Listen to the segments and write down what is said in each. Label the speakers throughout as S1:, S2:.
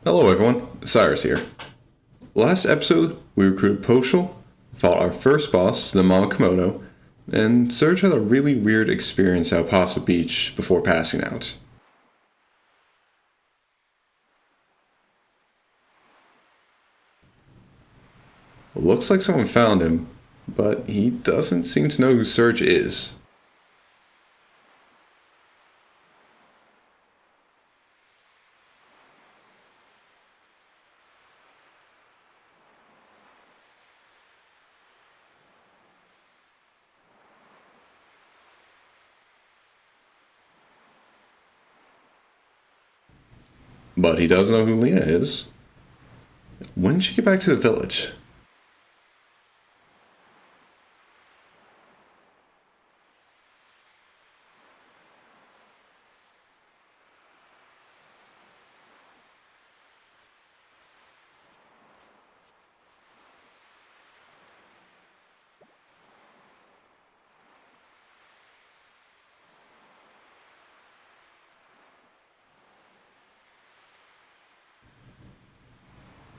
S1: Hello everyone, Cyrus here. Last episode, we recruited Poshul, fought our first boss, the Mama Komodo, and Serge had a really weird experience at Pasa Beach before passing out. Looks like someone found him, but he doesn't seem to know who Serge is. But he does know who Lena is. When did she get back to the village?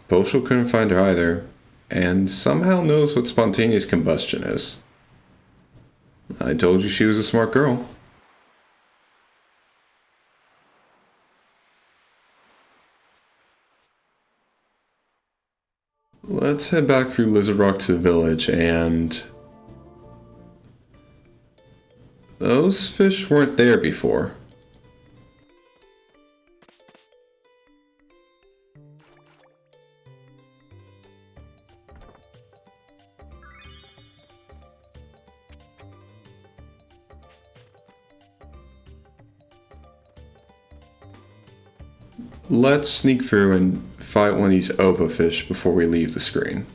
S1: Poshul couldn't find her either, and somehow knows what spontaneous combustion is. I told you she was a smart girl. Let's head back through Lizard Rock to the village, and those fish weren't there before. Let's sneak through and fight one of these Opa fish before we leave the screen.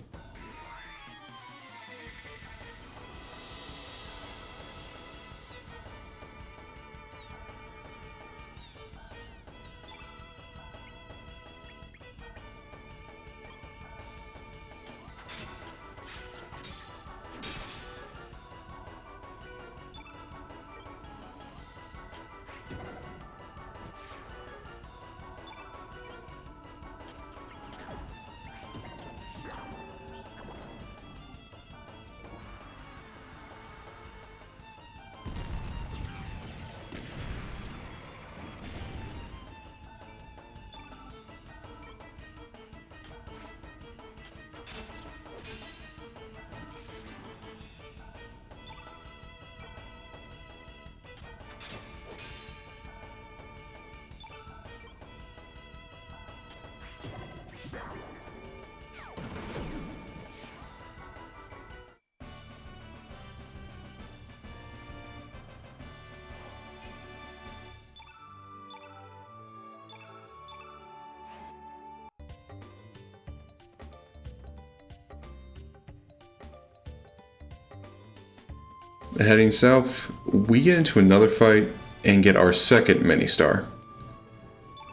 S1: Heading south, we get into another fight and get our second mini-star.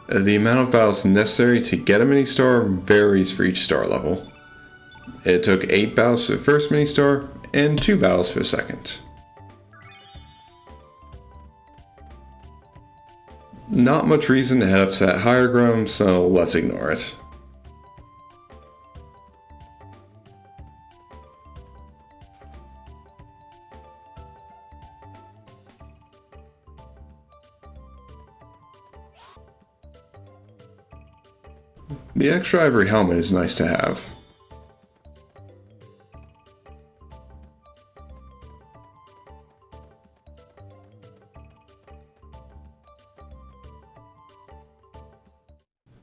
S1: The amount of battles necessary to get a mini-star varies for each star level. It took 8 battles for the first mini-star and 2 battles for the second. Not much reason to head up to that higher ground, so let's ignore it. The extra ivory helmet is nice to have.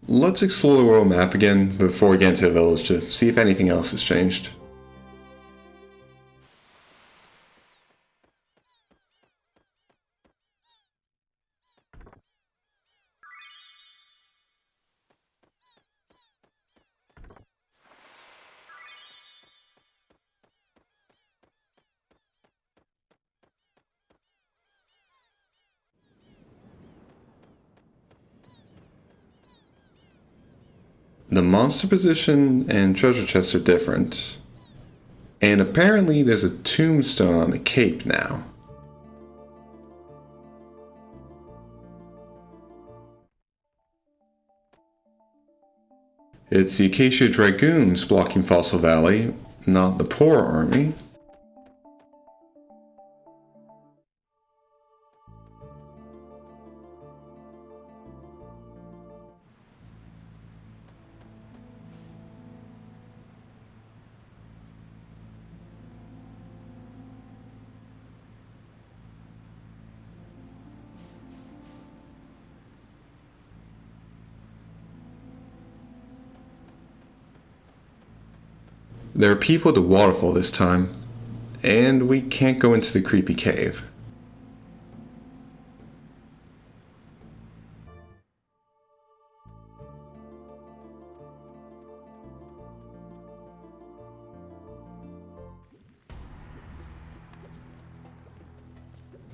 S1: Let's explore the world map again before we get into the village to see if anything else has changed. The monster position and treasure chests are different. And apparently there's a tombstone on the cape now. It's the Acacia Dragoons blocking Fossil Valley, not the Poor Army. There are people at the waterfall this time, and we can't go into the creepy cave.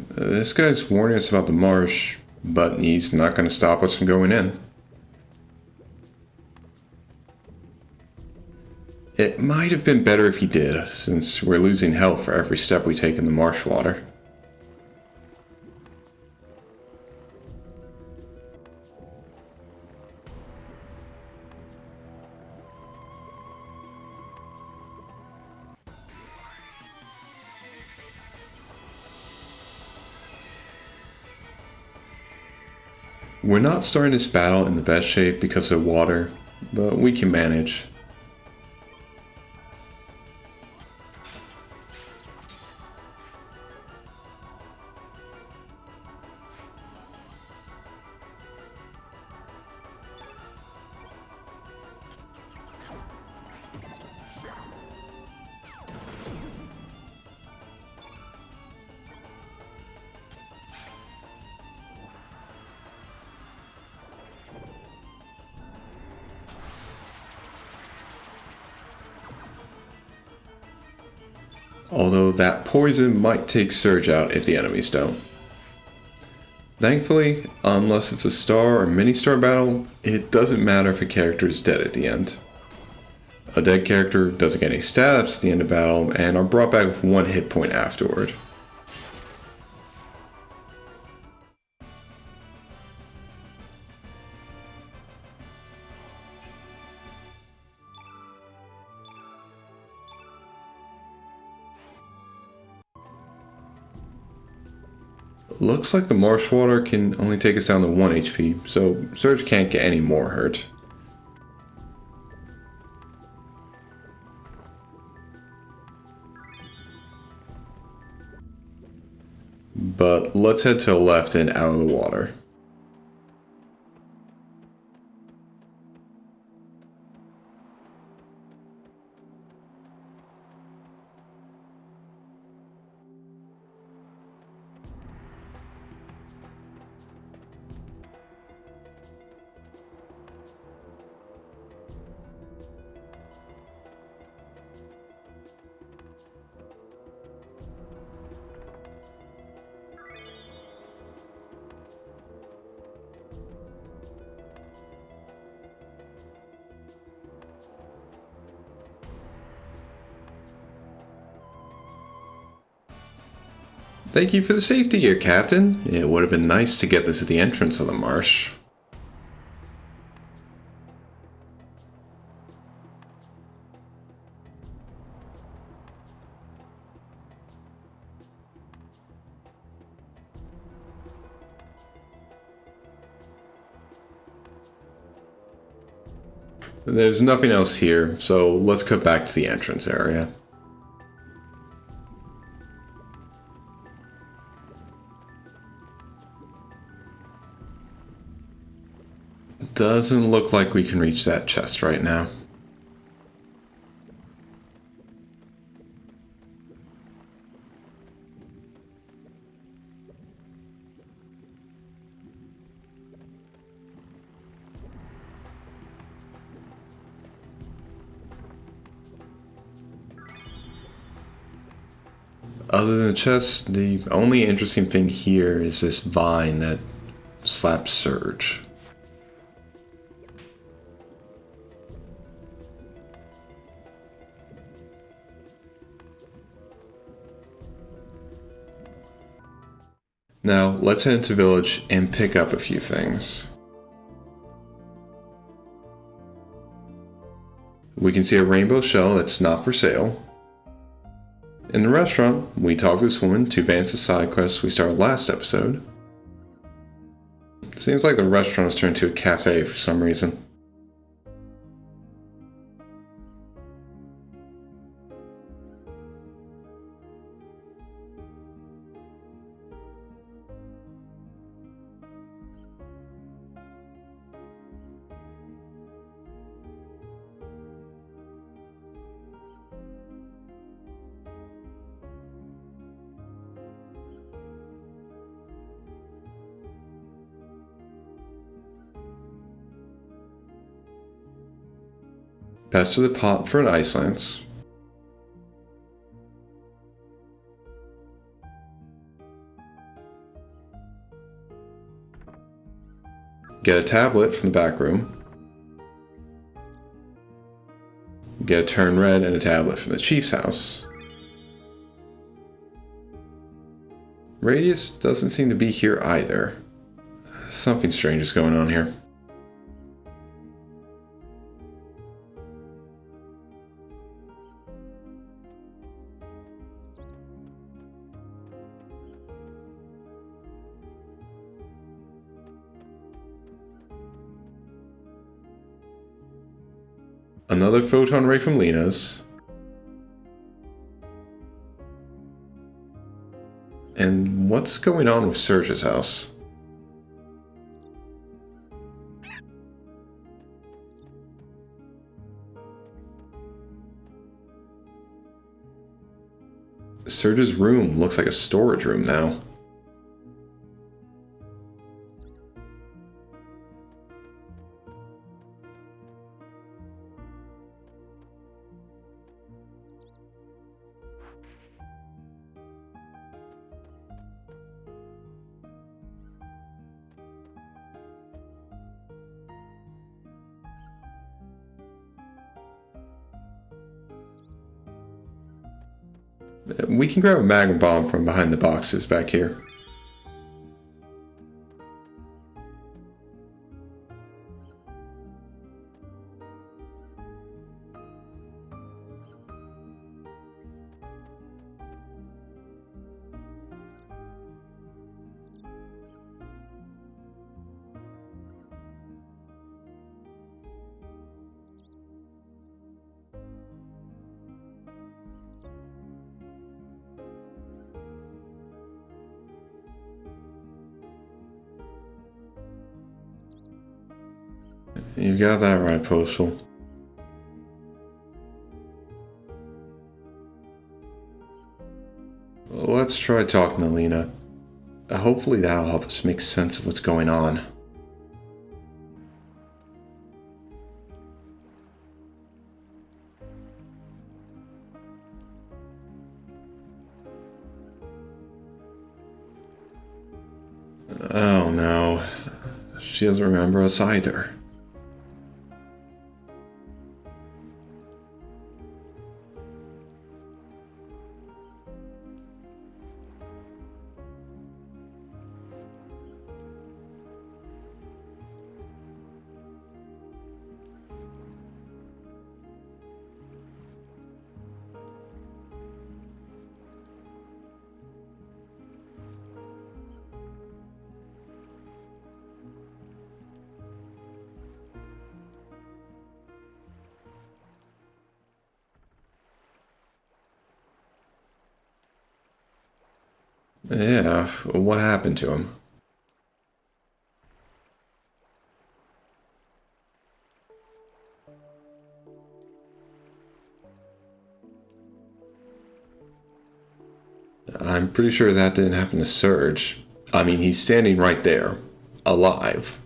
S1: This guy's warning us about the marsh, but he's not going to stop us from going in. It might have been better if he did, since we're losing health for every step we take in the marsh water. We're not starting this battle in the best shape because of water, but we can manage. Although that poison might take Surge out if the enemies don't. Thankfully, unless it's a star or mini-star battle, it doesn't matter if a character is dead at the end. A dead character doesn't get any stats at the end of battle and are brought back with 1 hit point afterward. Looks like the marsh water can only take us down to 1 HP, so Surge can't get any more hurt. But let's head to the left and out of the water. Thank you for the safety gear, Captain. It would have been nice to get this at the entrance of the marsh. There's nothing else here, so let's cut back to the entrance area. Doesn't look like we can reach that chest right now. Other than the chest, the only interesting thing here is this vine that slaps Surge. Now, let's head into village and pick up a few things. We can see a rainbow shell that's not for sale. In the restaurant, we talk to this woman to advance the side quest we started last episode. Seems like the restaurant has turned into a cafe for some reason. Pass to the pot for an ice lance. Get a tablet from the back room. Get a turn red and a tablet from the chief's house. Radius doesn't seem to be here either. Something strange is going on here. Another photon ray from Lena's. And what's going on with Serge's house? Serge's room looks like a storage room now. We can grab a magma bomb from behind the boxes back here. You got that right, Postal. Let's try talking to Lena. Hopefully that'll help us make sense of what's going on. Oh no. She doesn't remember us either. Yeah, what happened to him? I'm pretty sure that didn't happen to Serge. I mean, he's standing right there, alive.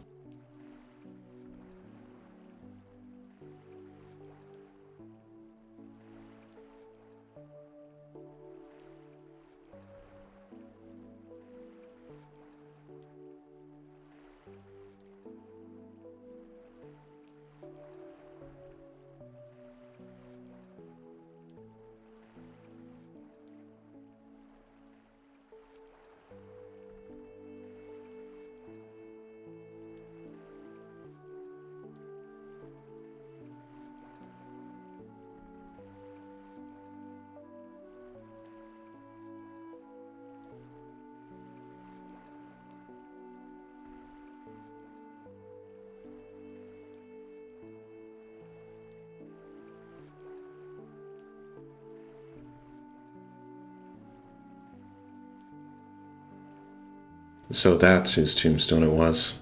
S1: So that's whose tombstone it was.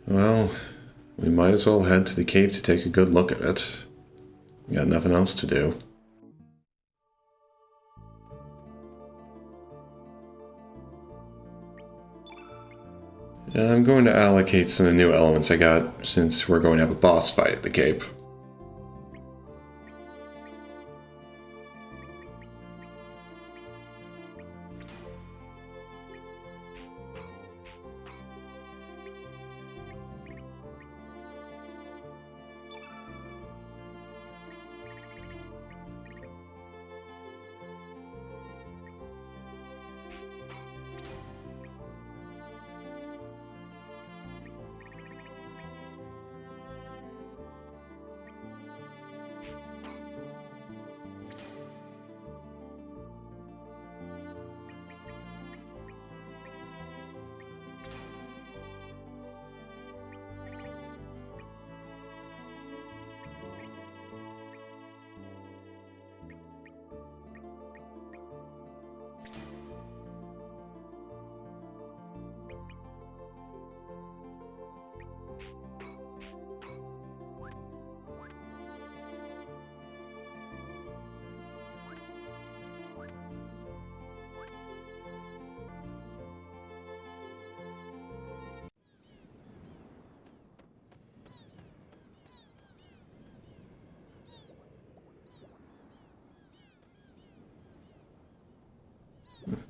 S1: Well, we might as well head to the cave to take a good look at it. We got nothing else to do. And I'm going to allocate some of the new elements I got, since we're going to have a boss fight at the cave.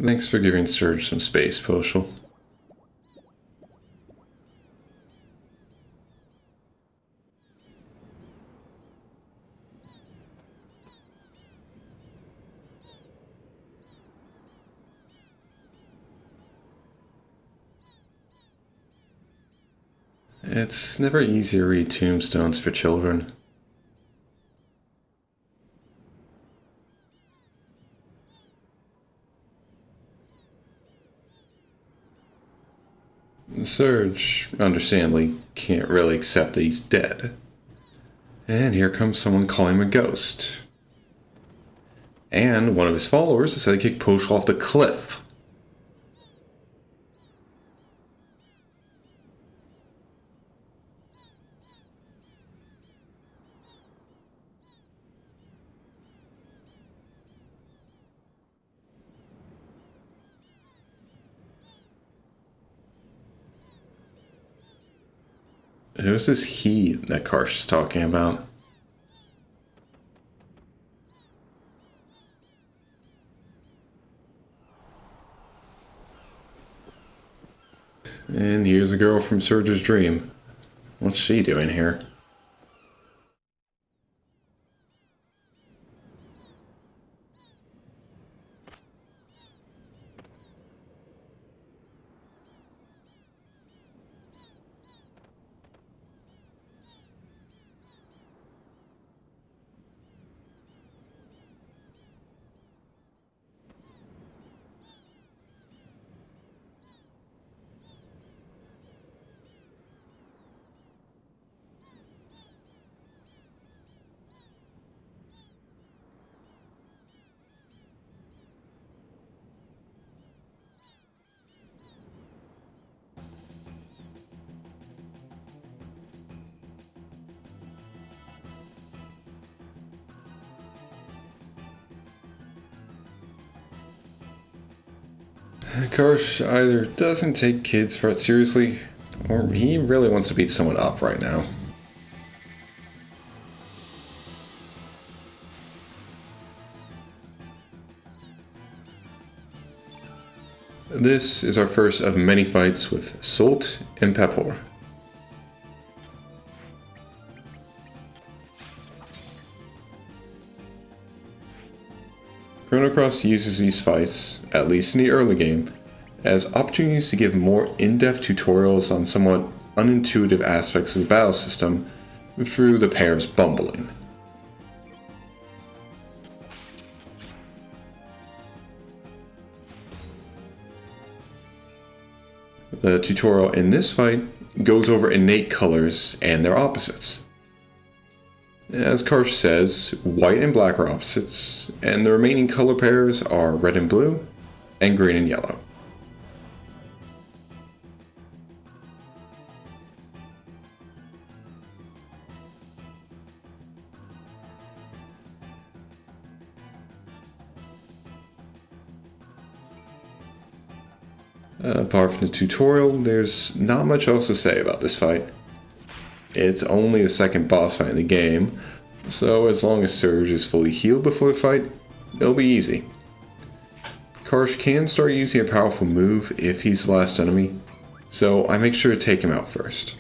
S1: Thanks for giving Surge some space, Poshel. It's never easy to read tombstones for children. Surge, understandably, can't really accept that he's dead. And here comes someone calling him a ghost. And one of his followers decided to kick Poshel off the cliff. Who's this he that Karsh is talking about? And here's a girl from Surge's dream. What's she doing here? Karsh either doesn't take kids' threats seriously, or he really wants to beat someone up right now. This is our first of many fights with Sult and Pepor. Chrono Cross uses these fights, at least in the early game, as opportunities to give more in-depth tutorials on somewhat unintuitive aspects of the battle system through the pair's bumbling. The tutorial in this fight goes over innate colors and their opposites. As Karsh says, white and black are opposites, and the remaining color pairs are red and blue, and green and yellow. Apart from the tutorial, there's not much else to say about this fight. It's only the second boss fight in the game, so as long as Surge is fully healed before the fight, it'll be easy. Karsh can start using a powerful move if he's the last enemy, so I make sure to take him out first.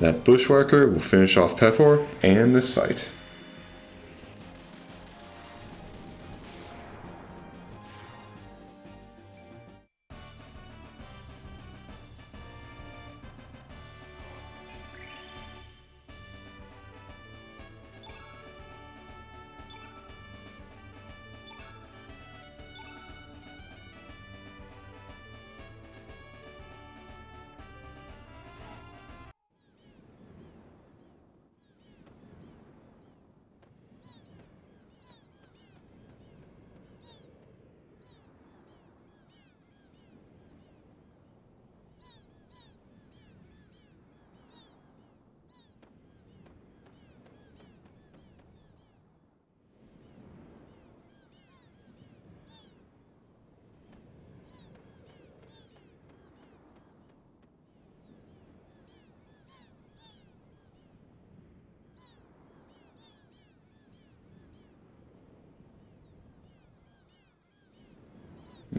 S1: That Bushwhacker will finish off Pepor and this fight.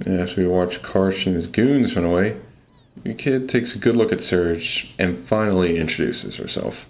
S1: After we watch Karsh and his goons run away, the kid takes a good look at Surge and finally introduces herself.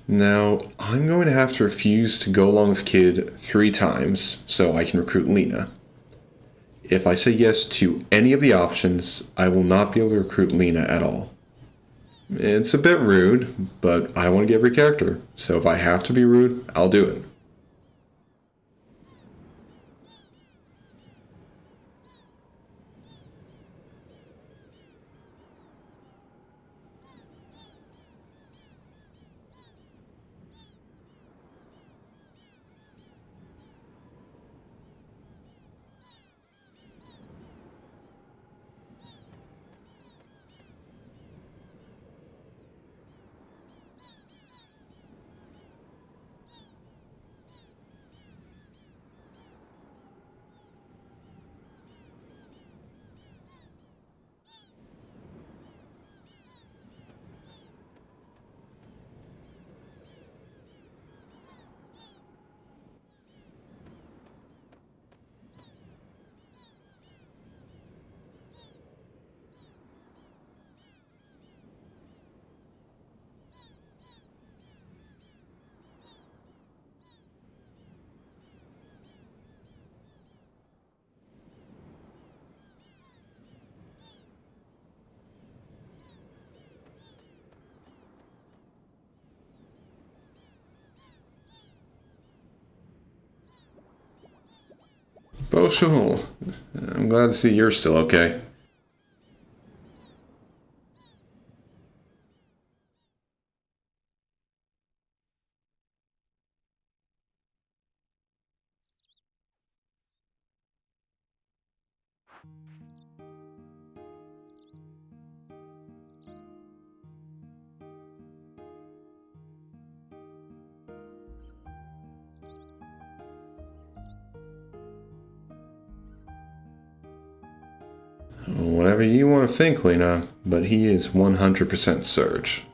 S1: Now, I'm going to have to refuse to go along with Kid 3 times so I can recruit Lena. If I say yes to any of the options, I will not be able to recruit Lena at all. It's a bit rude, but I want to get every character, so if I have to be rude, I'll do it. Boshul, I'm glad to see you're still okay. Whatever you want to think, Lena, but he is 100% Surge.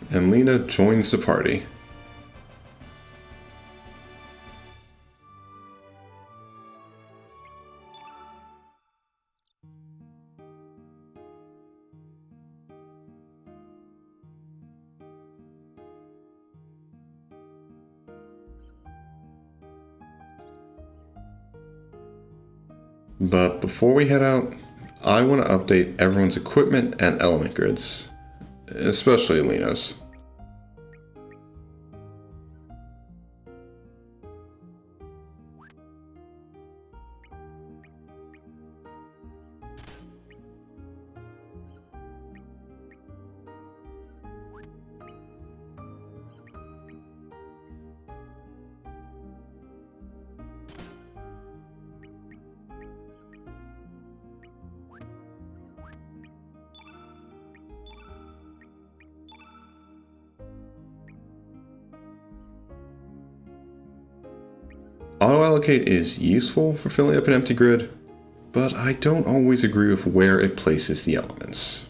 S1: And Lena joins the party. But before we head out, I want to update everyone's equipment and element grids, especially Lena's. Auto-allocate is useful for filling up an empty grid, but I don't always agree with where it places the elements.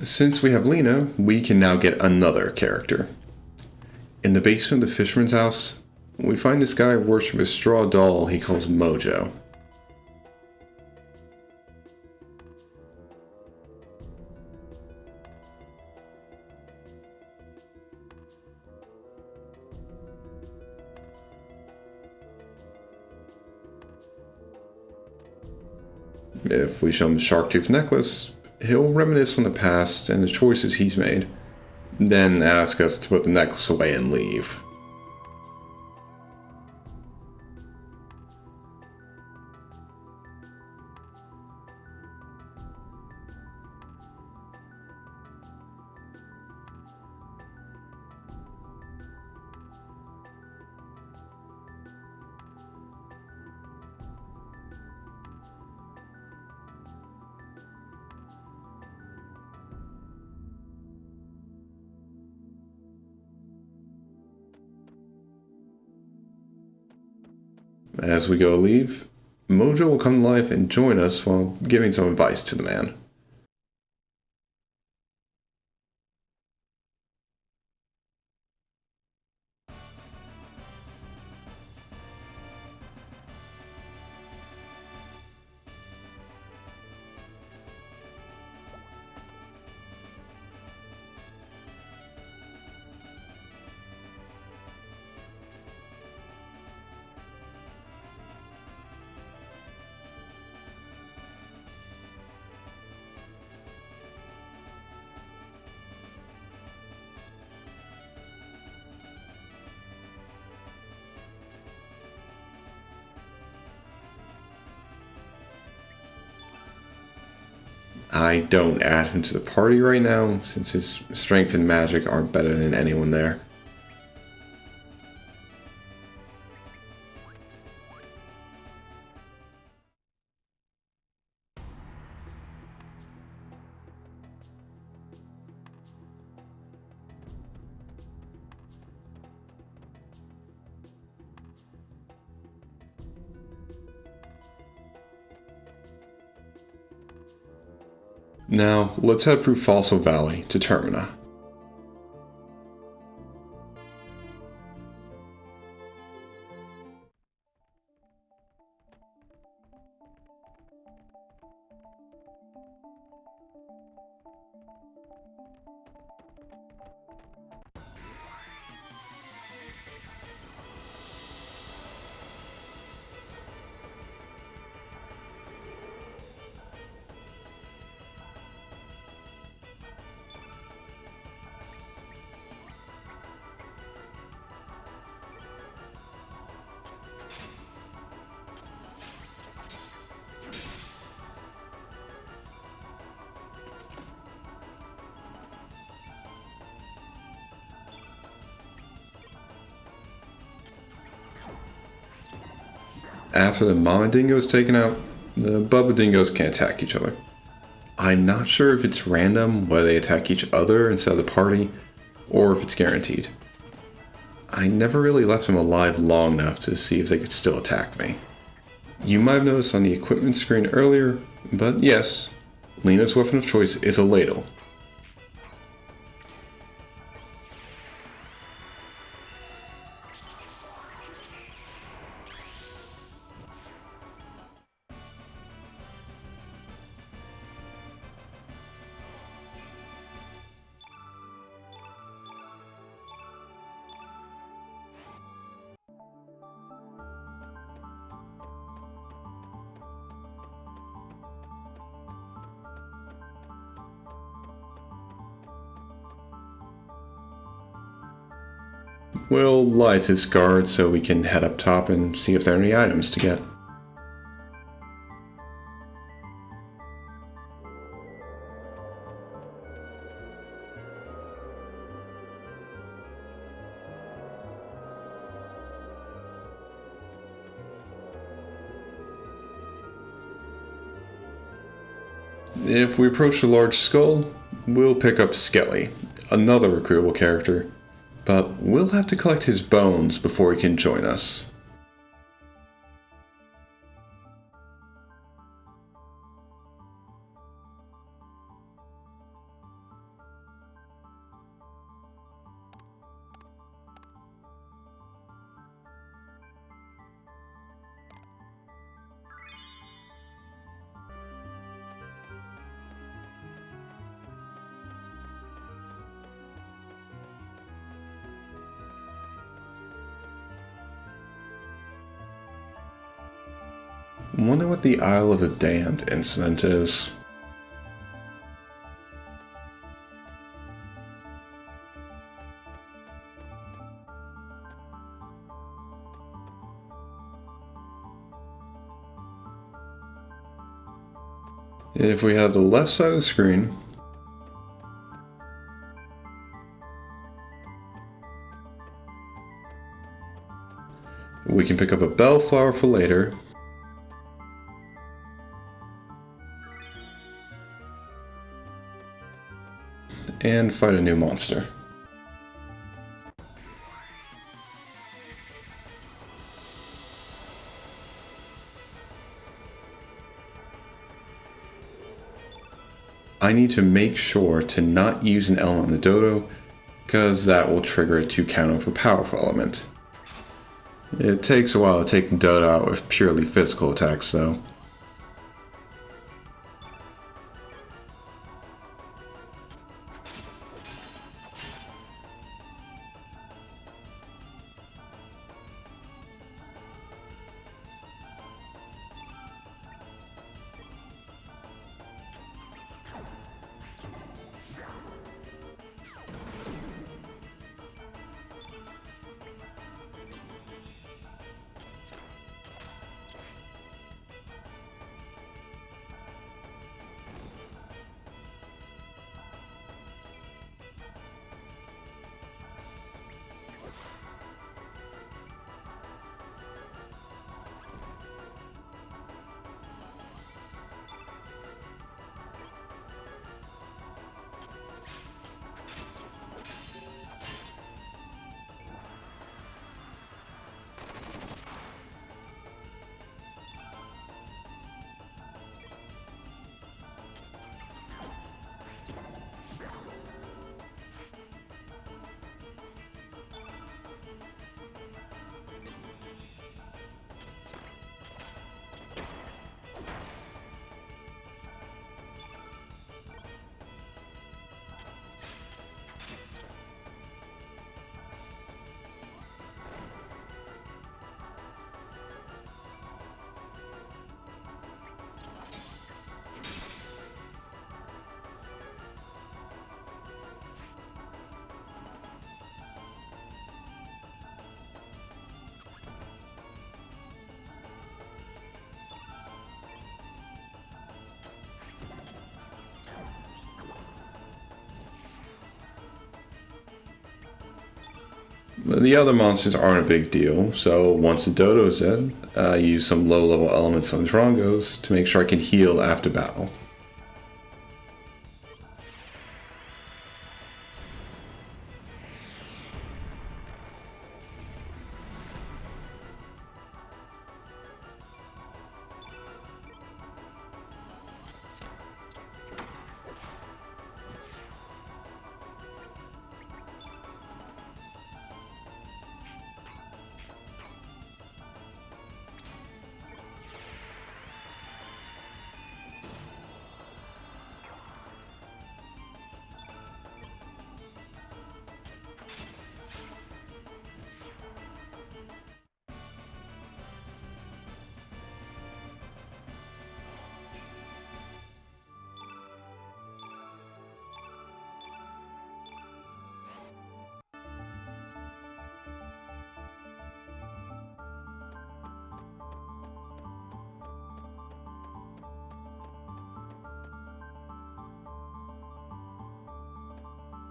S1: Since we have Lena, we can now get another character. In the basement of the fisherman's house, we find this guy worshiping a straw doll he calls Mojo. If we show him the shark tooth necklace, he'll reminisce on the past and the choices he's made, then ask us to put the necklace away and leave. As we go leave, Mojo will come to life and join us while giving some advice to the man. I don't add him to the party right now, since his strength and magic aren't better than anyone there. Now, let's head through Fossil Valley to Termina. After the Mama Dingo is taken out, the Bubba Dingoes can attack each other. I'm not sure if it's random whether they attack each other instead of the party, or if it's guaranteed. I never really left them alive long enough to see if they could still attack me. You might have noticed on the equipment screen earlier, but yes, Lena's weapon of choice is a ladle. We'll lie to this guard so we can head up top and see if there are any items to get. If we approach the large skull, we'll pick up Skelly, another recruitable character, but we'll have to collect his bones before he can join us. Wonder what the Isle of the Damned incident is. If we have the left side of the screen, we can pick up a bellflower for later. And fight a new monster. I need to make sure to not use an element on the dodo, because that will trigger it to counter with a powerful element. It takes a while to take the dodo out with purely physical attacks though. The other monsters aren't a big deal, so once the dodo's in, I use some low-level elements on Drongos to make sure I can heal after battle.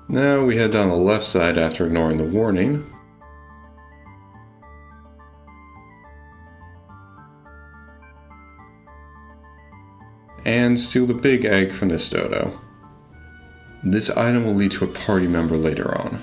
S1: Now we head down the left side after ignoring the warning. And steal the big egg from this dodo. This item will lead to a party member later on.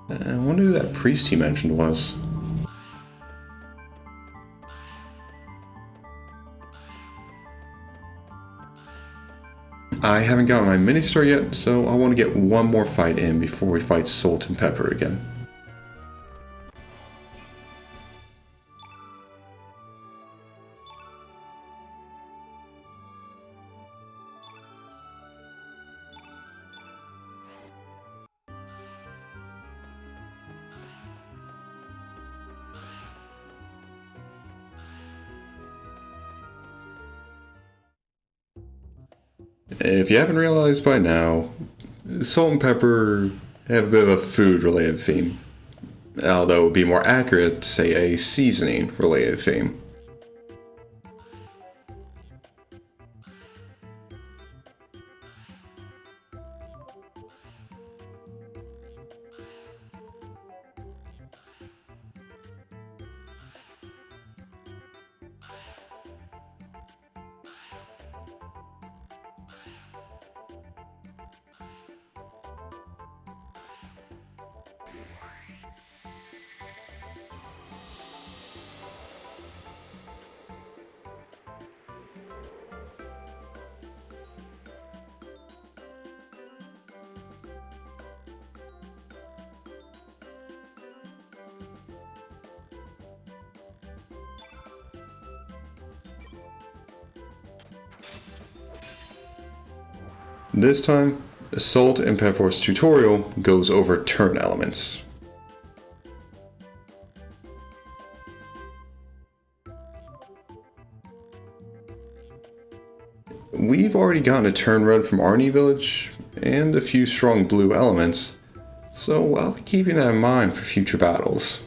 S1: I wonder who that priest he mentioned was. I haven't got my mini star yet, so I want to get one more fight in before we fight Salt and Pepper again. If you haven't realized by now, Salt and Pepper have a bit of a food-related theme. Although it would be more accurate to say a seasoning-related theme. This time, Salt and Pepper's tutorial goes over turn elements. We've already gotten a turn red from Arnie Village, and a few strong blue elements, so I'll be keeping that in mind for future battles.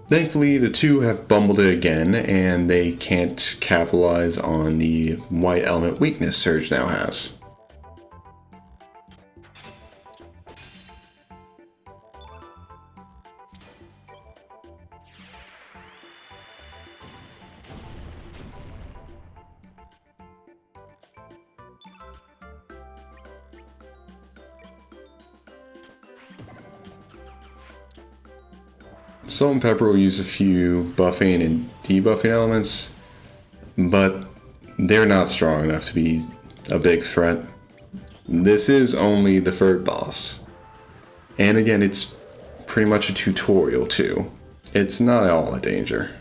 S1: Thankfully, the two have bumbled it again, and they can't capitalize on the white element weakness Surge now has. Salt and Pepper will use a few buffing and debuffing elements, but they're not strong enough to be a big threat. This is only the third boss. And again, it's pretty much a tutorial too. It's not at all a danger.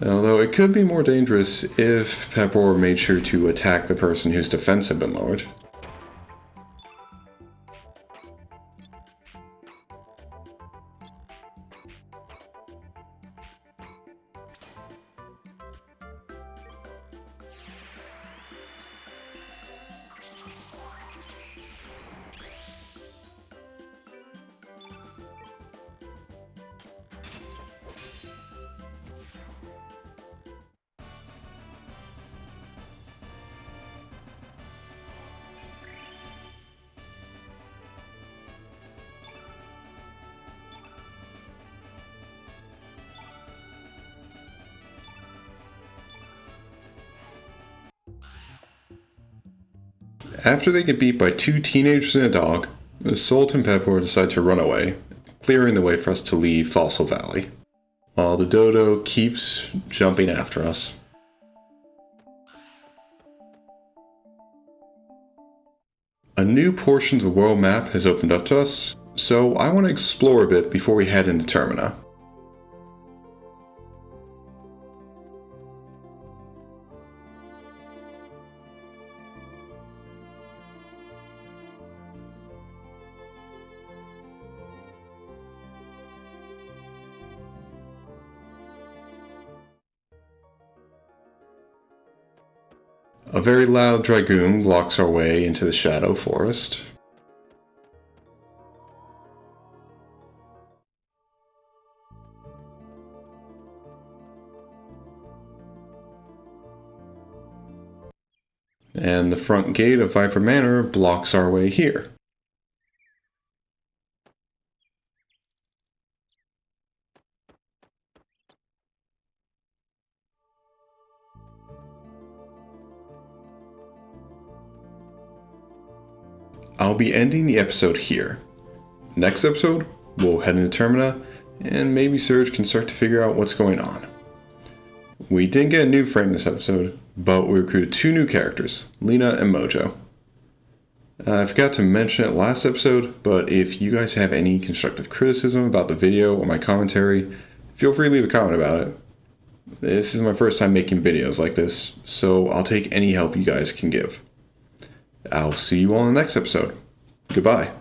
S1: Although it could be more dangerous if Pepper made sure to attack the person whose defense had been lowered. After they get beat by two teenagers and a dog, Salt and Pepper decide to run away, clearing the way for us to leave Fossil Valley, while the dodo keeps jumping after us. A new portion of the world map has opened up to us, so I want to explore a bit before we head into Termina. A very loud dragoon blocks our way into the Shadow Forest. And the front gate of Viper Manor blocks our way here. I'll be ending the episode here. Next episode, we'll head into Termina, and maybe Surge can start to figure out what's going on. We didn't get a new frame this episode, but we recruited 2 new characters, Lena and Mojo. I forgot to mention it last episode, but if you guys have any constructive criticism about the video or my commentary, feel free to leave a comment about it. This is my first time making videos like this, so I'll take any help you guys can give. I'll see you all in the next episode. Goodbye.